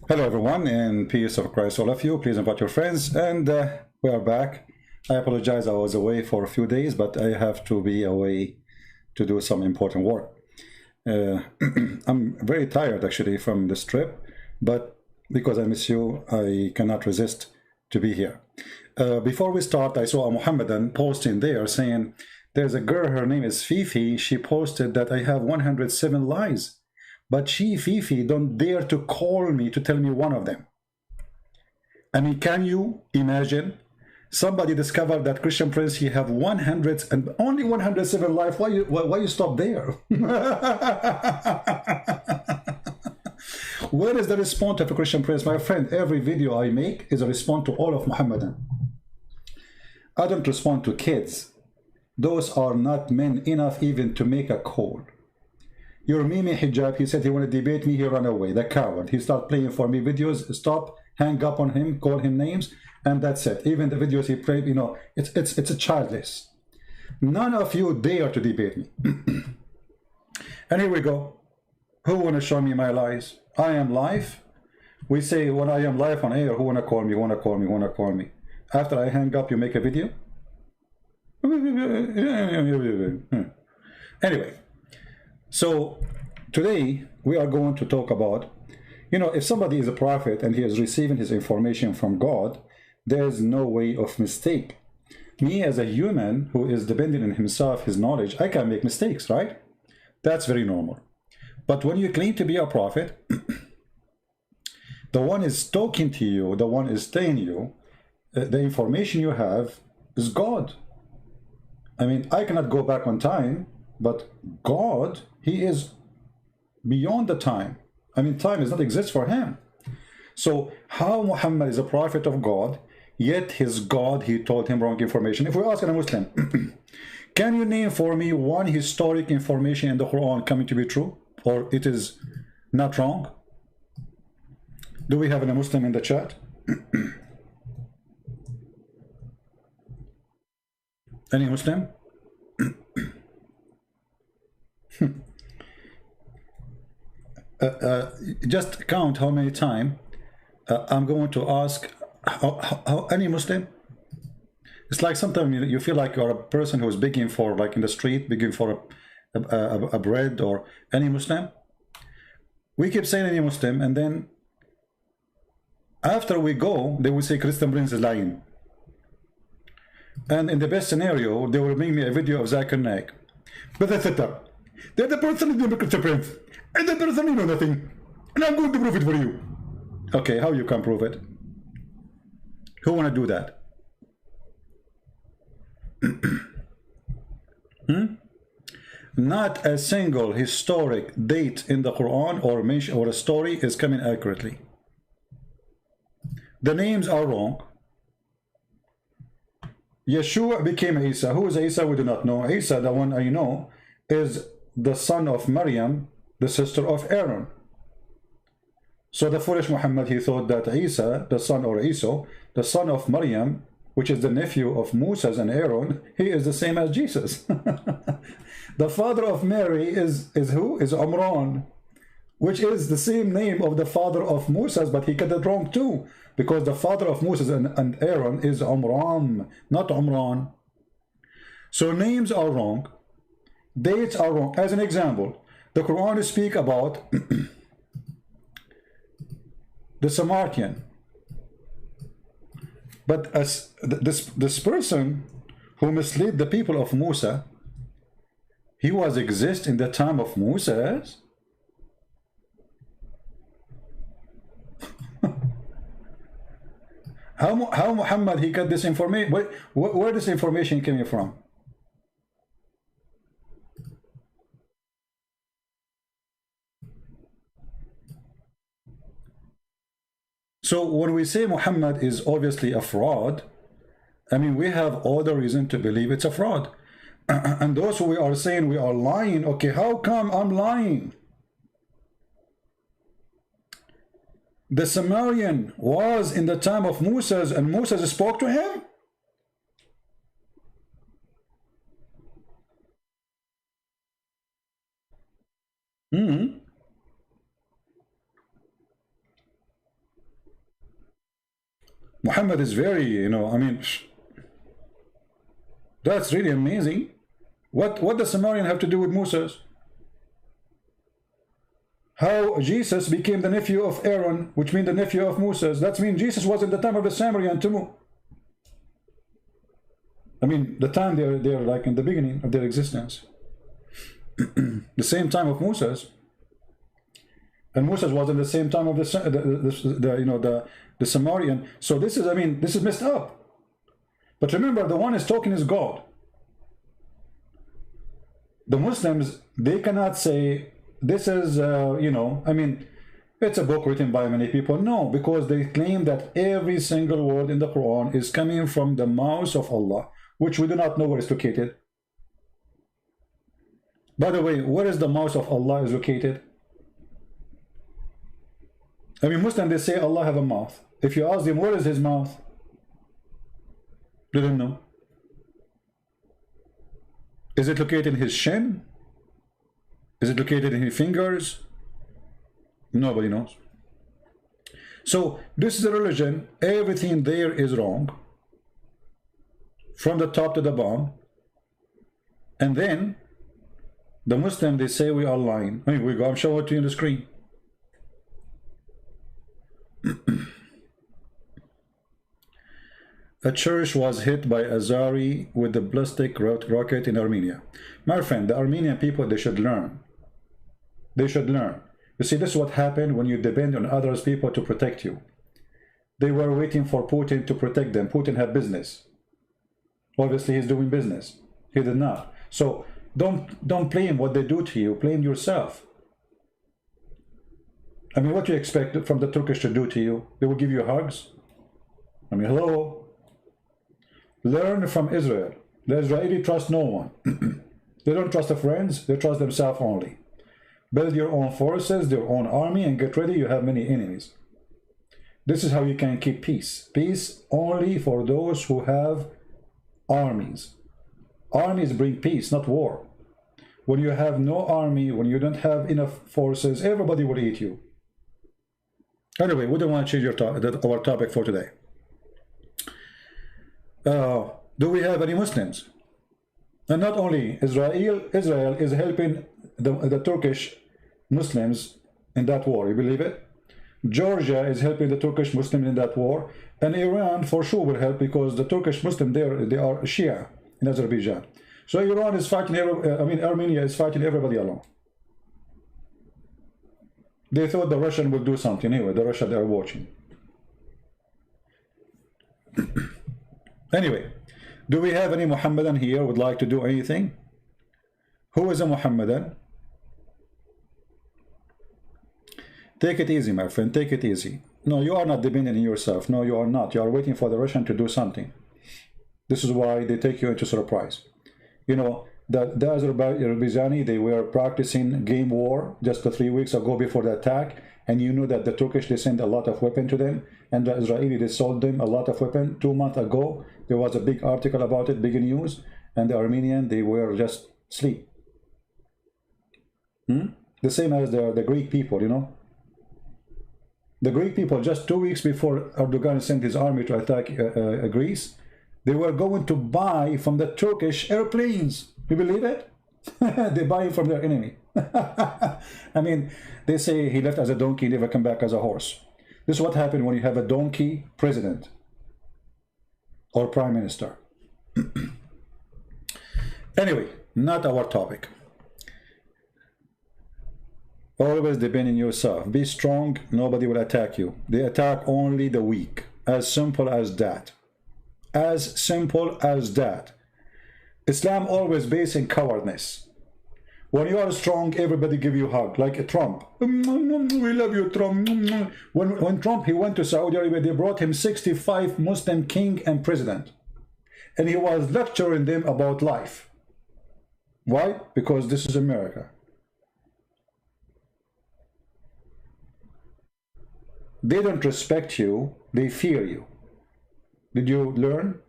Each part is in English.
Hello everyone, and peace of Christ all of you. Please invite your friends, and we are back. I apologize, I was away for a few days, but I have to be away to do some important work. I'm very tired actually from this trip, but because I miss you, I cannot resist to be here. Before we start, I saw a Mohammedan posting there saying, there's a girl, her name is Fifi, she posted that I have 107 lies. But she, Fifi, don't dare to call me to tell me one of them. I mean, can you imagine? Somebody discovered that Christian Prince, he have 100 and only 107 life. Why you stop there? Where is the response of a Christian Prince? My friend, every video I make is a response to all of Muhammadan. I don't respond to kids. Those are not men enough even to make a call. Your Mimi Hijab, he said he want to debate me, he ran away, the coward. He started playing for me videos, stop, hang up on him, call him names, and that's it. Even the videos he played, you know, it's a childless. None of you dare to debate me. And here we go. Who want to show me my lies? I am live. We say when I am live on air, who want to call me, want to call me, want to call me. After I hang up, you make a video? Anyway. So today we are going to talk about, you know, if somebody is a prophet and he is receiving his information from God, there's no way of mistake. Me as a human who is dependent on himself, his knowledge, I can make mistakes, right? That's very normal. But when you claim to be a prophet, the one is talking to you, the one is telling you, the information you have is God. I mean, I cannot go back on time, but God, he is beyond the time. I mean, time does not exist for him. So how Muhammad is a prophet of God, yet his God, he told him wrong information. If we ask a Muslim, can you name for me one historic information in the Quran coming to be true, or it is not wrong? Do we have a Muslim in the chat? Any Muslim? Just count how many times I'm going to ask how any Muslim. It's like sometimes you feel like you're a person who's begging for, like in the street, begging for a bread, or any Muslim. We keep saying any Muslim, and then after we go, they will say Christian Prince is lying. And in the best scenario, they will bring me a video of Zakir Naik. But that's it. They're the person who Christian Prince. And the person you know nothing. And I'm going to prove it for you. Okay, how you can prove it? Who want to do that? Not a single historic date in the Quran or mention or a story is coming accurately. The names are wrong. Yeshua became Isa. Who is Isa? We do not know. Isa, the one I know, is the son of Maryam, the sister of Aaron. So the foolish Muhammad, he thought that Isa, the son, or Isa, the son of Maryam, which is the nephew of Moses and Aaron, he is the same as Jesus. The father of Mary is who? Is Umran, which is the same name of the father of Moses, but he got it wrong too, because the father of Moses and Aaron is Umran, not Umran. So names are wrong, dates are wrong. As an example, the Quran speaks about the Samaritan, but as this person who misled the people of Musa, he was exist in the time of Moses. How Muhammad he got this information? Where this information came from? So when we say Muhammad is obviously a fraud, I mean, we have all the reason to believe it's a fraud. And those who we are saying we are lying, okay, how come I'm lying? The Samaritan was in the time of Moses, and Moses spoke to him? Muhammad is very, you know, I mean, that's really amazing. What does Samaritan have to do with Moses? How Jesus became the nephew of Aaron, which means the nephew of Moses. That means Jesus was at the time of the Samaritan too. I mean, the time they're like in the beginning of their existence. The same time of Moses. And Moses was in the same time of the Samaritan. So this is, I mean, this is messed up. But remember, the one is talking is God. The Muslims, they cannot say, this is, you know, I mean, it's a book written by many people. No, because they claim that every single word in the Quran is coming from the mouth of Allah, which we do not know where it's located. By the way, where is the mouth of Allah is located? I mean, Muslims, they say Allah have a mouth. If you ask them, where is his mouth? They don't know. Is it located in his shin? Is it located in his fingers? Nobody knows. So this is a religion. Everything there is wrong, from the top to the bottom. And then the Muslim, they say we are lying. I mean, we go, I'm showing it to you on the screen. A church was hit by Azari with the ballistic rocket in Armenia. My friend, the Armenian people, they should learn. They should learn. You see, this is what happened when you depend on others people to protect you. They were waiting for Putin to protect them. Putin had business. Obviously, he's doing business. He did not. So don't blame what they do to you. Blame yourself. I mean, what do you expect from the Turkish to do to you? They will give you hugs? I mean, hello? Learn from Israel. The Israeli trust no one. They don't trust their friends. They trust themselves only. Build your own forces, their own army, and get ready. You have many enemies. This is how you can keep peace. Peace only for those who have armies. Armies bring peace, not war. When you have no army, when you don't have enough forces, everybody will eat you. Anyway, we don't want to change our topic for today. Do we have any Muslims? And not only Israel is helping the Turkish Muslims in that war. You believe it? Georgia is helping the Turkish Muslims in that war, and Iran for sure will help because the Turkish Muslims there, they are Shia in Azerbaijan. So Iran is fighting. Armenia is fighting everybody alone. They thought the Russian would do something anyway. The Russia, they are watching. Anyway, do we have any Muhammadan here who would like to do anything? Who is a Muhammadan? Take it easy, my friend. Take it easy. No, you are not dependent on yourself. No, you are not. You are waiting for the Russian to do something. This is why they take you into surprise. You know, the Azerbaijani, they were practicing game war just 3 weeks ago before the attack. And you know that the Turkish, they sent a lot of weapons to them. And the Israeli, they sold them a lot of weapons. 2 months ago, there was a big article about it, big news. And the Armenian, they were just asleep. The same as the Greek people, you know. The Greek people, just 2 weeks before Erdogan sent his army to attack Greece, they were going to buy from the Turkish airplanes. You believe it? They buy from their enemy. I mean, they say he left as a donkey, never come back as a horse. This is what happened when you have a donkey president or prime minister. Anyway, not our topic. Always depend on yourself. Be strong. Nobody will attack you. They attack only the weak. As simple as that. As simple as that. Islam always based in cowardness. When you are strong, everybody give you a hug. Like Trump. We love you, Trump. When Trump, he went to Saudi Arabia, they brought him 65 Muslim king and president. And he was lecturing them about life. Why? Because this is America. They don't respect you, they fear you. Did you learn?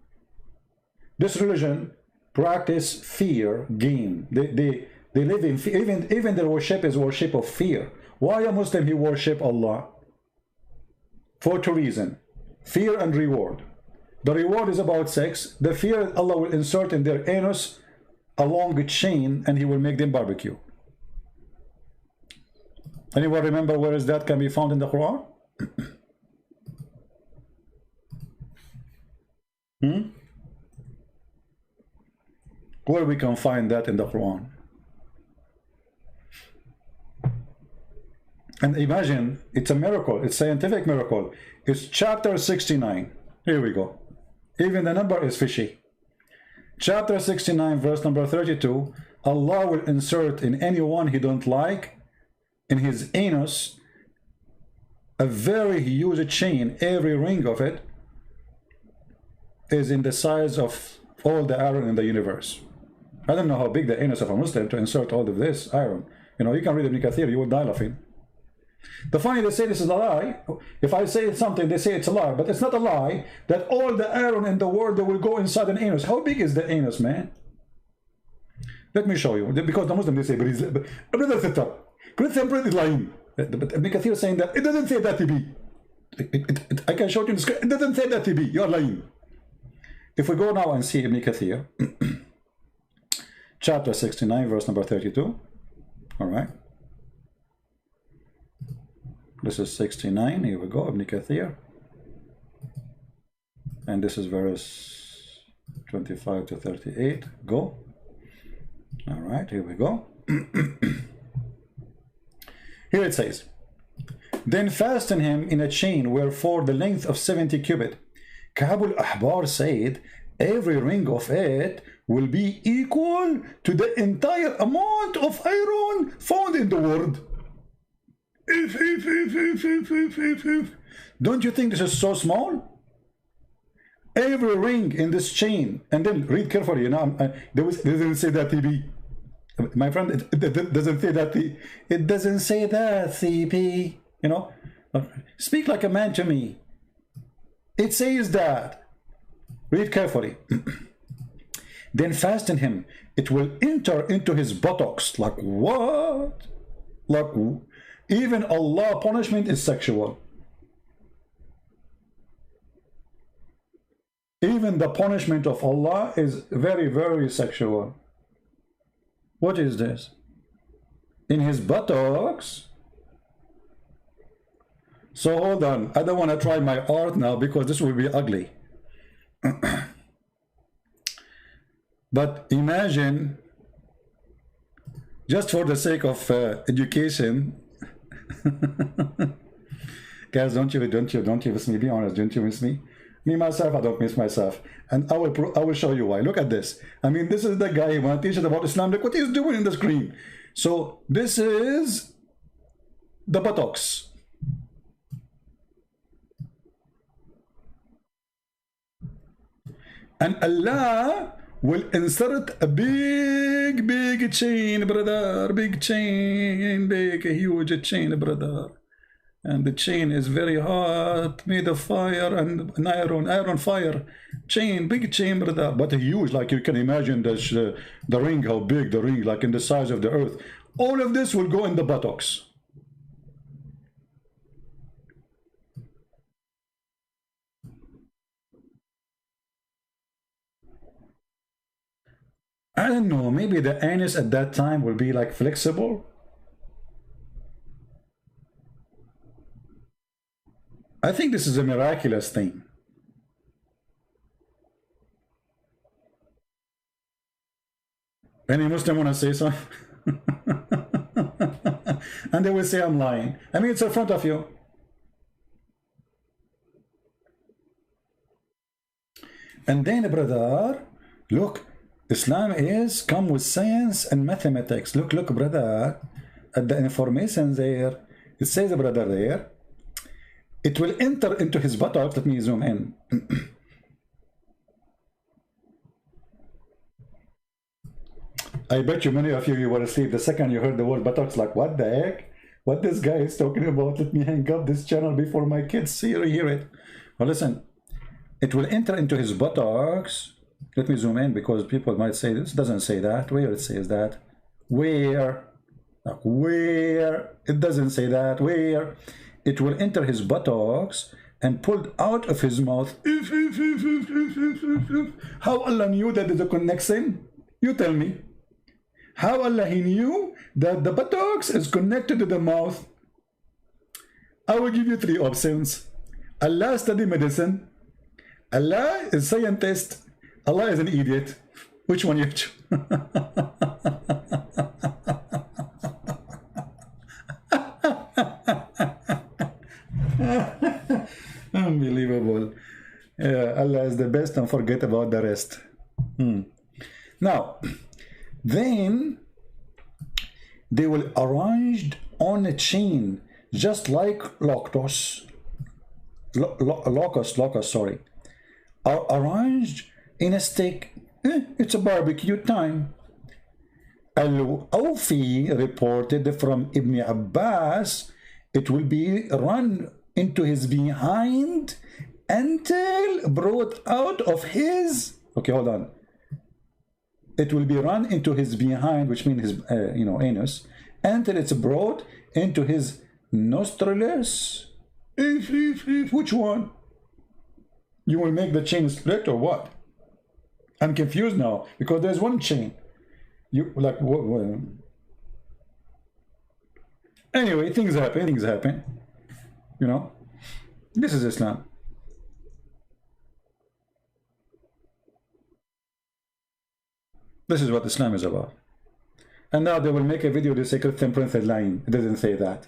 This religion practice fear game. They live in fear. Even their worship is worship of fear. Why a Muslim he worship Allah? For 2 reasons. fear and reward. The reward is about sex. The fear, Allah will insert in their anus a long chain and he will make them barbecue. Anyone remember where is that can be found in the Quran? Where we can find that in the Quran? And imagine, it's a miracle, it's a scientific miracle. It's chapter 69. Here we go. Even the number is fishy. Chapter 69, verse number 32. Allah will insert in anyone he don't like, in his anus, a very huge chain. Every ring of it is in the size of all the iron in the universe. I don't know how big the anus of a Muslim to insert all of this iron. You know, you can read Ibn Kathir, you will die laughing. The funny, they say this is a lie. If I say something, they say it's a lie, but it's not a lie that all the iron in the world that will go inside an anus. How big is the anus, man? Let me show you. Because the Muslim, they say, brother is lying. But Ibn Kathir is saying that it doesn't say that to be. I can show you in the screen. It doesn't say that to be. You're lying. If we go now and see Ibn Kathir, chapter 69, verse number 32. All right. This is 69. Here we go, Ibn Kathir. And this is verse 25 to 38. Go. All right, here we go. Here it says, then fasten him in a chain, wherefore the length of 70 cubit. Ka'b al-Ahbar said, every ring of it will be equal to the entire amount of iron found in the world. If. Don't you think this is so small? Every ring in this chain, and then read carefully, you know, they didn't say that TB. My friend, it doesn't say that. It doesn't say that, CP. You know, speak like a man to me. It says that. Read carefully. Then fasten him. It will enter into his buttocks. Like what? Like even Allah punishment is sexual. Even the punishment of Allah is very, very sexual. What is this? In his buttocks? So hold on. I don't want to try my art now because this will be ugly. But imagine, just for the sake of education, guys, don't you miss me? Be honest, don't you miss me? Me myself, I don't miss myself, and I will show you why. Look at this. I mean, this is the guy who want to teach us about Islam. Look what he's doing in the screen. So this is the buttocks. And Allah will insert a big chain, brother. Big chain, big, huge chain, brother. And the chain is very hot, made of fire and an iron fire. Chain, big chain, brother. But huge, like you can imagine the ring, how big the ring, like in the size of the earth. All of this will go in the buttocks. I don't know, maybe the anus at that time will be like flexible. I think this is a miraculous thing. Any Muslim want to say something? And they will say I'm lying. I mean, it's in front of you. And then, brother, look, Islam is come with science and mathematics. Look, brother, at the information there. It says, brother, there. It will enter into his buttocks. Let me zoom in. I bet you many of you were asleep the second you heard the word buttocks, like, what the heck? What this guy is talking about? Let me hang up this channel before my kids hear it. Well, listen. It will enter into his buttocks. Let me zoom in because people might say this doesn't say that. Where it says that? Where? Like, where? It doesn't say that. Where? It will enter his buttocks and pulled out of his mouth. How Allah knew that there's a connection? You tell me. How Allah he knew that the buttocks is connected to the mouth? I will give you 3 options. Allah study medicine. Allah is scientist. Allah is an idiot. Which one you choose? Unbelievable. Allah is the best and forget about the rest. Now, then they will arranged on a chain, just like locust, sorry, are arranged in a stick. It's a barbecue time. Al-Awfi reported from Ibn Abbas, it will be run into his behind until brought out of his, okay, hold on. It will be run into his behind, which means his, anus, until it's brought into his nostrils. Which one? You will make the chain split or what? I'm confused now because there's one chain. You like what? Anyway, things happen. You know, this is Islam. This is what Islam is about. And now they will make a video, the sacred temperance is lying. It doesn't say that.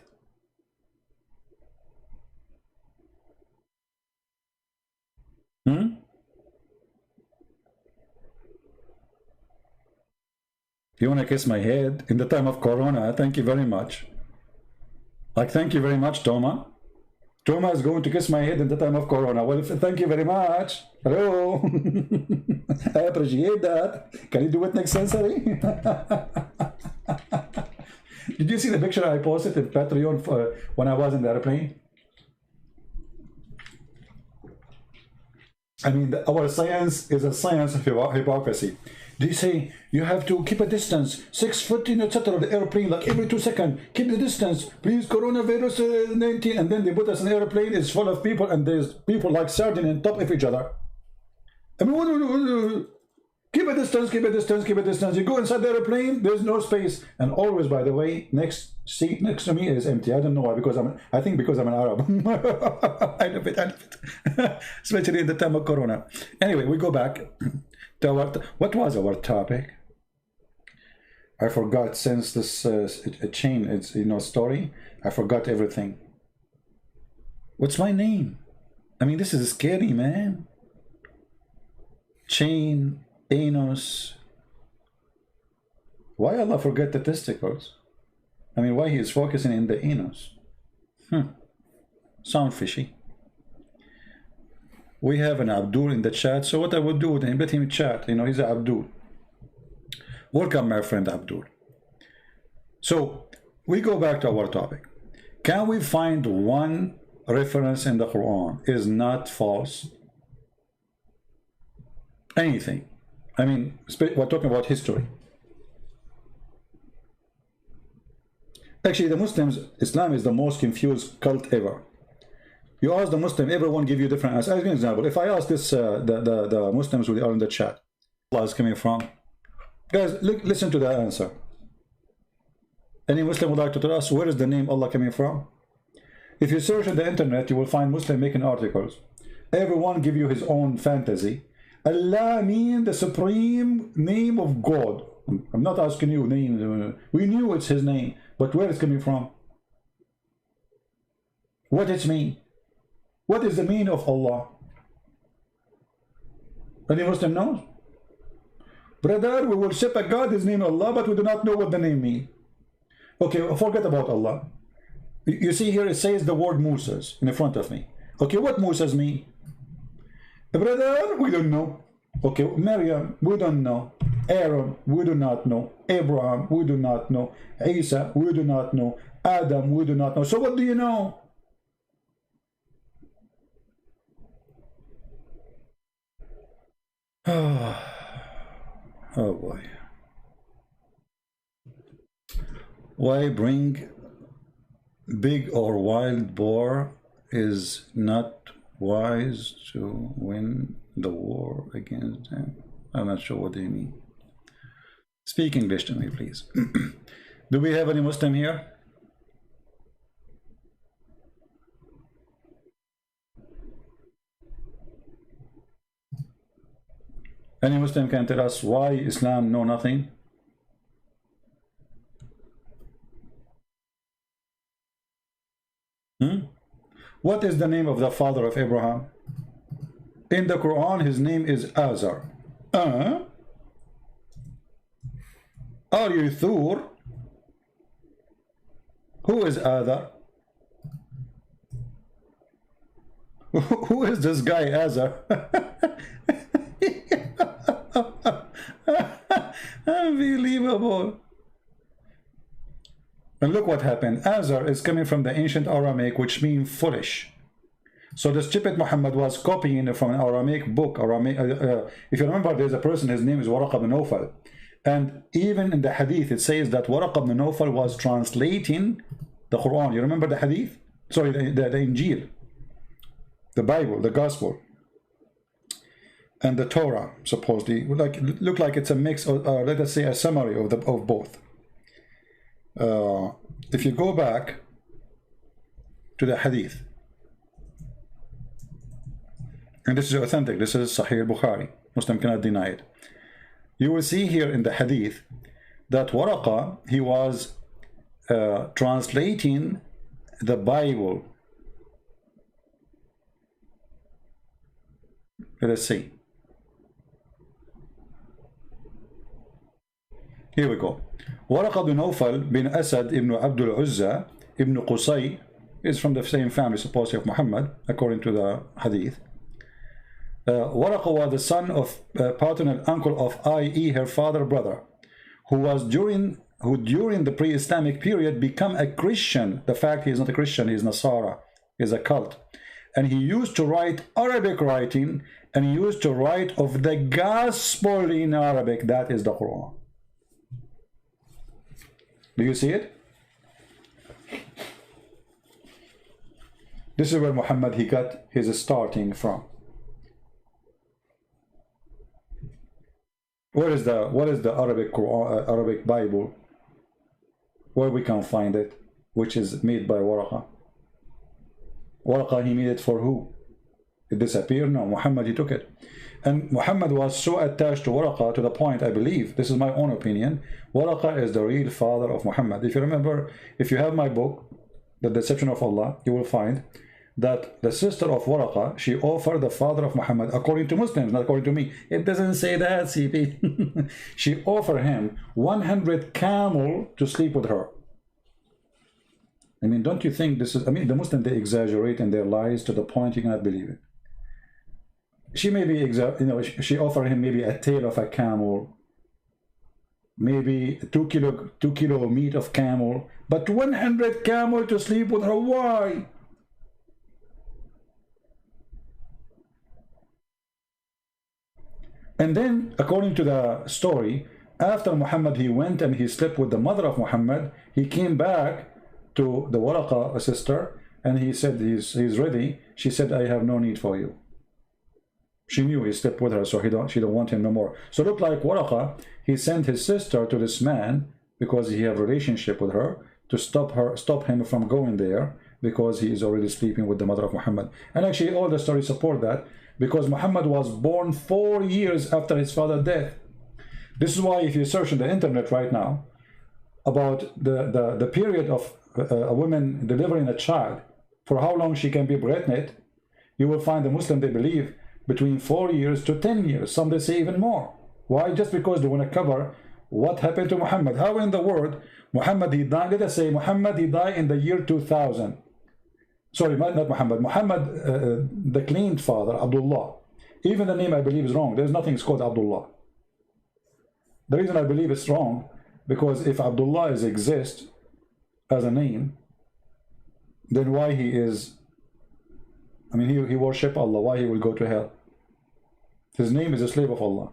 You want to kiss my head in the time of Corona? Thank you very much. Like, thank you very much, Toma. Toma is going to kiss my head in the time of Corona. Well, thank you very much. Hello. I appreciate that. Can you do it next century? Did you see the picture I posted in Patreon for when I was in the airplane? I mean, our science is a science of hypocrisy. They say you have to keep a distance, 6 foot, etc. The airplane, like every 2 seconds, keep the distance, please. Coronavirus 19, and then they put us in an airplane. It's full of people, and there's people like sardines on top of each other. I mean, keep a distance, keep a distance, keep a distance. You go inside the airplane, there's no space, and always, by the way, next seat next to me is empty. I don't know why, because I think because I'm an Arab. I love it, especially in the time of Corona. Anyway, we go back. What was our topic? I forgot. Since this chain, it's story. I forgot everything. What's my name? I mean, this is scary, man. Chain, anus. Why Allah forget the testicles? I mean, why he is focusing in the anus? Sound fishy. We have an Abdul in the chat, so what I would do with him, let him chat. He's an Abdul. Welcome, my friend Abdul. So we go back to our topic. Can we find one reference in the Quran is not false? Anything. I mean, we're talking about history. Actually, the Muslims, Islam is the most confused cult ever. You ask the Muslim, everyone give you different answers. I'll give you an example. If I ask this, the Muslims who are in the chat, Allah is coming from. Guys, listen to that answer. Any Muslim would like to tell us where is the name Allah coming from? If you search on the internet, you will find Muslim making articles. Everyone give you his own fantasy. Allah means the supreme name of God. I'm not asking you name. We knew it's his name, but where it's coming from? What it mean? What is the meaning of Allah? Any Muslim knows? Brother, we worship a God, his name Allah, but we do not know what the name means. Okay, forget about Allah. You see here it says the word Moses in front of me. Okay, what Moses mean? Brother, we don't know. Okay, Maryam, we don't know. Aaron, we do not know. Abraham, we do not know. Isa, we do not know. Adam, we do not know. So what do you know? Oh boy. Why bring big or wild boar is not wise to win the war against them. I'm not sure what they mean. Speak English to me, please. Do we have any Muslim here? Any Muslim can tell us why Islam know nothing? What is the name of the father of Abraham? In the Quran, his name is Azar. Are you Thur? Who is Azar? Who is this guy Azar? Unbelievable. And look what happened. Azar is coming from the ancient Aramaic, which means foolish. So the stupid Muhammad was copying from an Aramaic book. If you remember, there's a person, his name is Waraq ibn Nawfal. And even in the hadith, it says that Waraq ibn Nawfal was translating the Quran. You remember the hadith? Sorry, the Injil, the Bible, the Gospel, and the Torah, supposedly. Look like it's a mix, or let us say a summary of both. If you go back to the hadith, and this is authentic, this is Sahih al-Bukhari, Muslim cannot deny it, you will see here in the hadith that Waraqa, he was translating the Bible. Let us see. Here we go. Waraqa bin Nawfal bin Asad ibn Abdul Uzza ibn Qusay is from the same family, supposedly, of Muhammad, according to the hadith. Waraqa was the son of paternal uncle of, i.e., her father brother, who during the pre-Islamic period become a Christian. The fact he is not a Christian, he is Nasara, he is a cult. And he used to write Arabic writing, and he used to write of the gospel in Arabic. That is the Quran. Do you see it? This is where Muhammad, he got his starting from. What is the Arabic Quran, Arabic Bible, where we can find it, which is made by Waraqa? Waraqa, he made it for who? It disappeared? No, Muhammad, he took it. And Muhammad was so attached to Waraqa to the point, I believe, this is my own opinion, Waraqa is the real father of Muhammad. If you remember, if you have my book, The Deception of Allah, you will find that the sister of Waraqa, she offered the father of Muhammad, according to Muslims, not according to me. It doesn't say that, CP. She offered him 100 camel to sleep with her. I mean, don't you think this is, I mean, the Muslims, they exaggerate in their lies to the point you cannot believe it. She maybe, she offered him maybe a tail of a camel, maybe 2 kilo meat of camel, but 100 camel to sleep with her. Why? And then, according to the story, after Muhammad, he went and he slept with the mother of Muhammad. He came back to the Waraqa sister, and he said he's ready. She said, I have no need for you. She knew he slept with her, so she don't want him no more. So look like Waraqa, he sent his sister to this man because he have a relationship with her to stop him from going there, because he is already sleeping with the mother of Muhammad. And actually all the stories support that, because Muhammad was born 4 years after his father's death. This is why if you search on the internet right now about the period of a woman delivering a child, for how long she can be pregnant, you will find the Muslim, they believe between 4 years to 10 years. Some they say even more. Why? Just because they want to cover what happened to Muhammad. How in the world Muhammad, he died, let us say Muhammad, he died in the year 2000. Sorry, not Muhammad. Muhammad, the claimed father, Abdullah. Even the name I believe is wrong. There's nothing called Abdullah. The reason I believe it's wrong, because if Abdullah exists as a name, then why he is, I mean, he worship Allah, why he will go to hell? His name is a slave of Allah.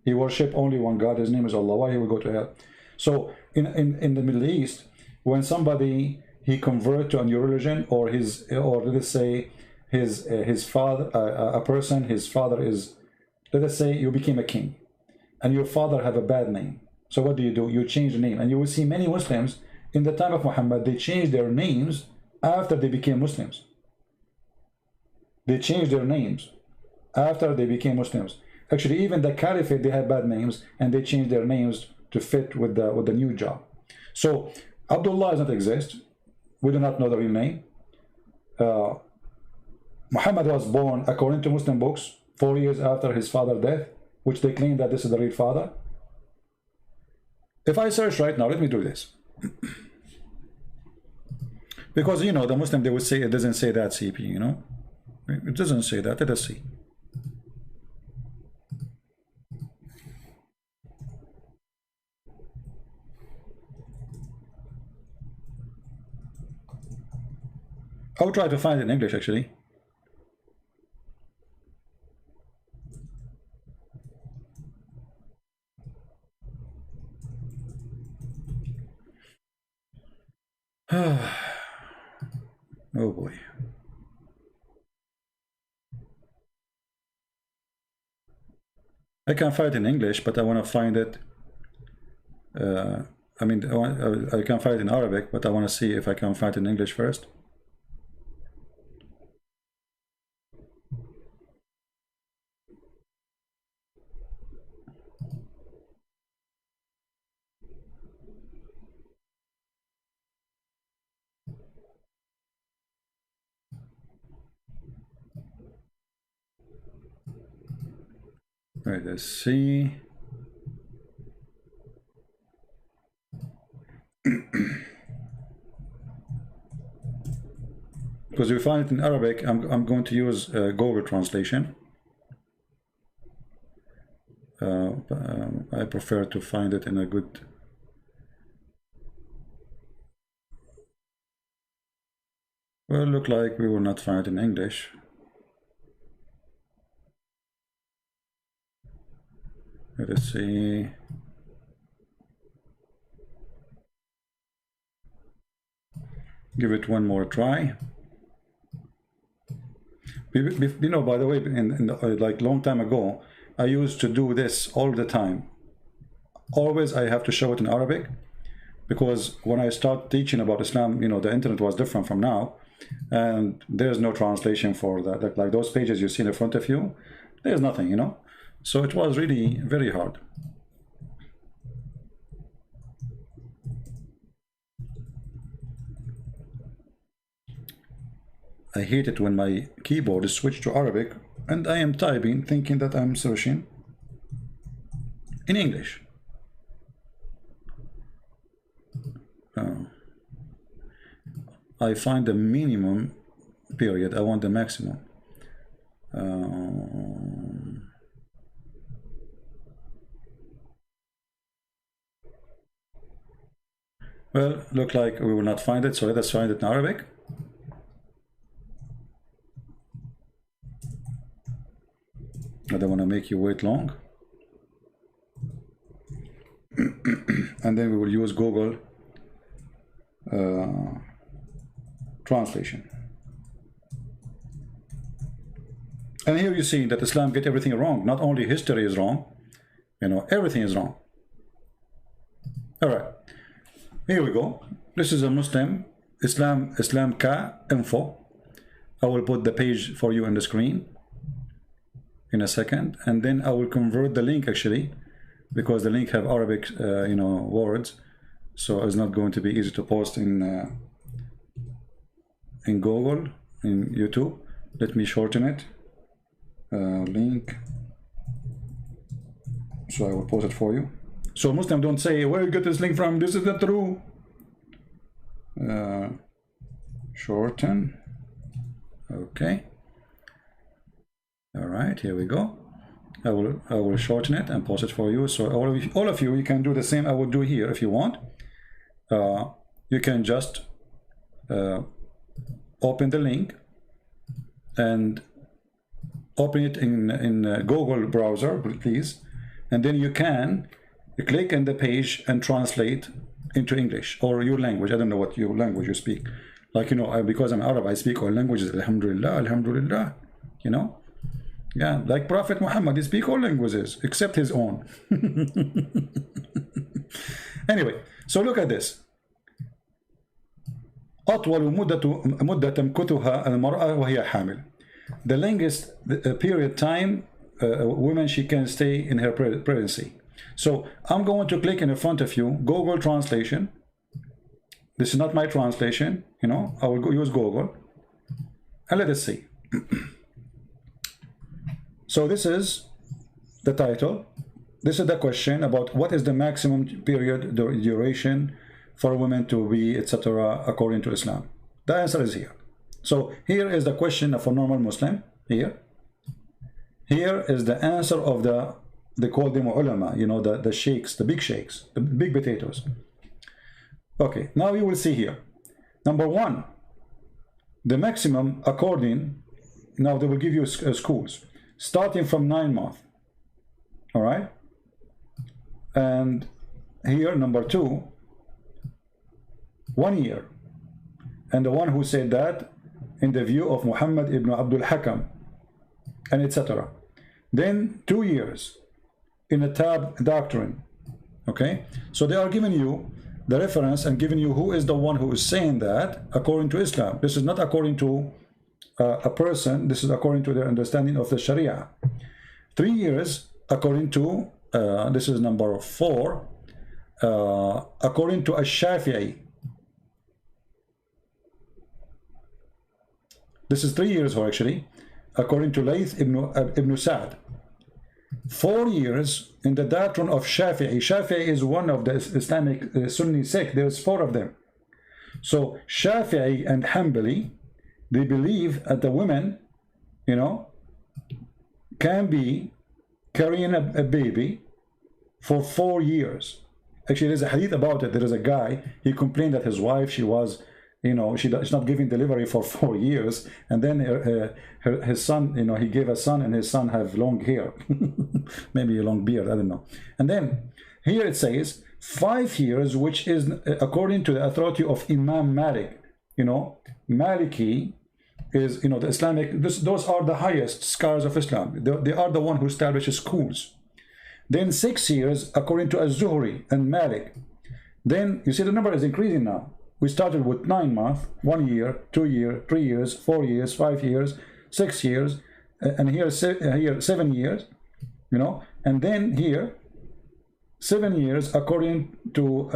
He worship only one God, his name is Allah, why he will go to hell? So in the Middle East, when somebody, he convert to a new religion, or let us say his father, a person, his father is, let us say you became a king, and your father have a bad name. So what do? You change the name, and you will see many Muslims in the time of Muhammad, they changed their names after they became Muslims. They changed their names after they became Muslims. Actually, even the caliphate, they had bad names, and they changed their names to fit with the new job. So Abdullah does not exist. We do not know the real name. Muhammad was born, according to Muslim books, 4 years after his father's death, which they claim that this is the real father. If I search right now, let me do this. Because, you know, the Muslim, they would say, it doesn't say that, CP, you know. It doesn't say that. Let us see. I'll try to find it in English, actually. Oh boy. I can find it in English, but I want to find it. I mean, I can find it in Arabic, but I want to see if I can find it in English first. Right, let's see. Because we find it in Arabic, I'm going to use Google translation. I prefer to find it in a good. Well, look like we will not find it in English. Let's see. Give it one more try. You know, by the way, like long time ago, I used to do this all the time. Always I have to show it in Arabic, because when I start teaching about Islam, you know, the internet was different from now, and there's no translation for that. Like those pages you see in front of you, there's nothing, you know. So it was really very hard. I hate it when my keyboard is switched to Arabic and I am typing thinking that I'm searching in English. I find the minimum period, I want the maximum. Well, look like we will not find it, so let us find it in Arabic. I don't want to make you wait long. And then we will use Google translation. And here you see that Islam get everything wrong. Not only history is wrong, you know, everything is wrong. All right. Here we go. This is a Muslim Islam ka info. I will put the page for you on the screen in a second, and then I will convert the link actually, because the link have Arabic you know, words, so it's not going to be easy to post in Google, in YouTube. Let me shorten it. Link. So I will post it for you. So Muslim don't say, where you get this link from? This is not true. Shorten. Okay. All right, here we go. I will shorten it and post it for you. So all of you, you can do the same I will do here if you want. You can just open the link and open it in Google browser, please, and then you can click on the page and translate into English or your language. I don't know what your language you speak. Like, you know, because I'm Arab, I speak all languages. Alhamdulillah, alhamdulillah. You know? Yeah, like Prophet Muhammad, he speaks all languages except his own. Anyway, so look at this. أطول مدة تمكثها المرأة وهي حامل. The longest period time women she can stay in her pregnancy. So I'm going to click in front of you Google translation. This is not my translation, you know. I will use Google and let us see. So this is the title. This is the question about what is the maximum period duration for women to be, etc., according to Islam. The answer is here. So here is the question of a normal Muslim. Here is the answer of they call them ulama, you know, the sheikhs, the big sheikhs, the big potatoes. Okay, now you will see here. Number one, the maximum according, now they will give you schools, starting from 9 months. All right? And here, number two, 1 year. And the one who said that in the view of Muhammad ibn Abdul Hakam, and etc. Then 2 years in a tab doctrine. Okay? So they are giving you the reference and giving you who is the one who is saying that according to Islam. This is not according to a person. This is according to their understanding of the Sharia. 3 years according to, this is number 4, according to Ash-Shafi'i. This is 3 years actually, according to Layth ibn Sa'd. 4 years in the doctrine of Shafi'i. Shafi'i is one of the Islamic Sunni sect. There's 4 of them. So Shafi'i and Hanbali, they believe that the women, you know, can be carrying a baby for 4 years. Actually, there's a hadith about it. There is a guy, he complained that his wife, she was, you know, she's not giving delivery for 4 years, and then his son, you know, he gave a son, and his son have long hair, maybe a long beard, I don't know. And then here it says 5 years, which is according to the authority of Imam Malik. You know, Maliki is, you know, the Islamic, those are the highest scholars of Islam. They are the one who establishes schools. Then 6 years according to Az-Zuhri and Malik. Then you see the number is increasing now. We started with 9 months, 1 year, 2 years, 3 years, 4 years, 5 years, 6 years, and here 7 years, you know, and then here 7 years according to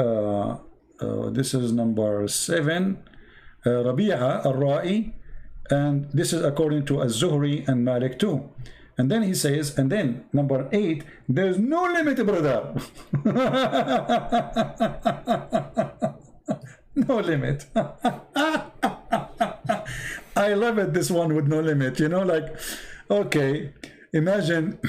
this is number 7, Rabi'a al-Ra'i, and this is according to Az-Zuhri and Malik too. And then he says, and then number 8, there's no limit, brother. No limit. I love it, this one with no limit, you know, like, okay, imagine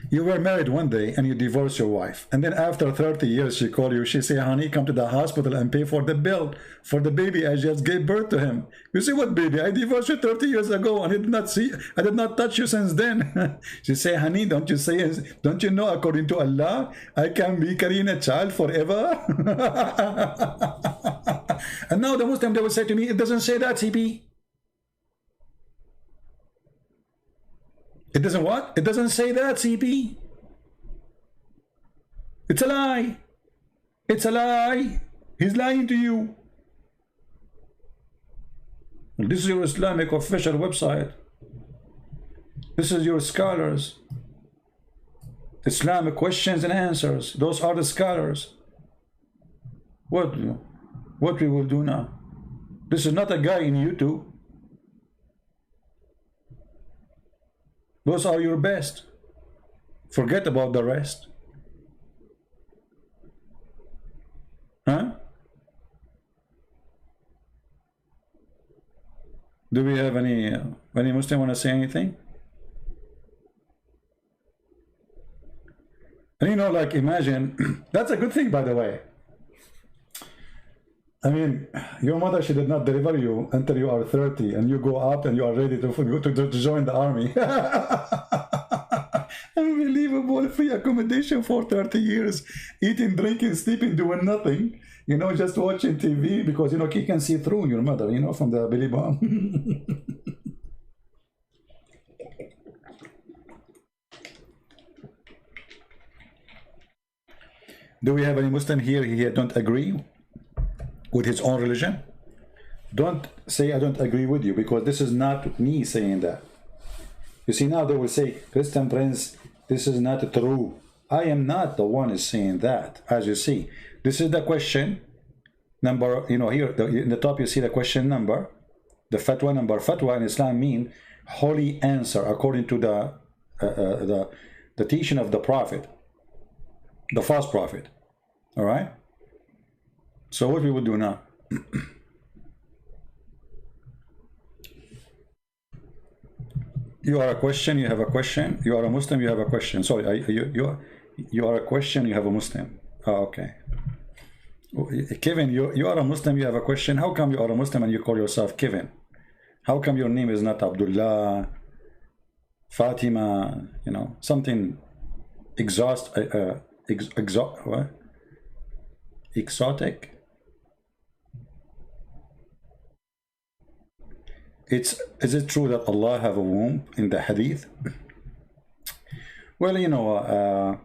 you were married one day and you divorce your wife, and then after 30 years she called you, she say, honey, come to the hospital and pay for the bill for the baby I just gave birth to him. You say, what baby? I divorced you 30 years ago and I did not touch you since then. She say, honey, don't you know according to Allah I can be carrying a child forever? And now the Muslim, they will say to me, it doesn't say that, CP. It doesn't what? It doesn't say that, CP. It's a lie. It's a lie. He's lying to you. This is your Islamic official website. This is your scholars. Islamic questions and answers. Those are the scholars. What we will do now? This is not a guy in YouTube. Those are your best. Forget about the rest. Huh? Do we have any Muslim want to say anything? And you know, like, imagine, that's a good thing, by the way. I mean, your mother, she did not deliver you until you are 30 and you go out and you are ready to join the army. Unbelievable. available free accommodation for 30 years, eating, drinking, sleeping, doing nothing, you know, just watching TV because, you know, he can see through your mother, you know, from the belly button. Do we have any Muslim here don't agree with his own religion? Don't say I don't agree with you, because this is not me saying that. You see, now they will say, Christian Prince, this is not true. I am not the one is saying that, as you see. This is the question number, you know, here in the top you see the question number, the fatwa number. Fatwa in Islam mean holy answer according to the teaching of the Prophet, the false prophet. All right? So what we would do now? You are a question, you have a question. You are a Muslim, you have a question. Sorry, you are a question, you have a Muslim. Oh, okay. Kevin, you are a Muslim, you have a question. How come you are a Muslim and you call yourself Kevin? How come your name is not Abdullah, Fatima, you know, something what? Exotic? Is it true that Allah have a womb in the hadith? Well, you know,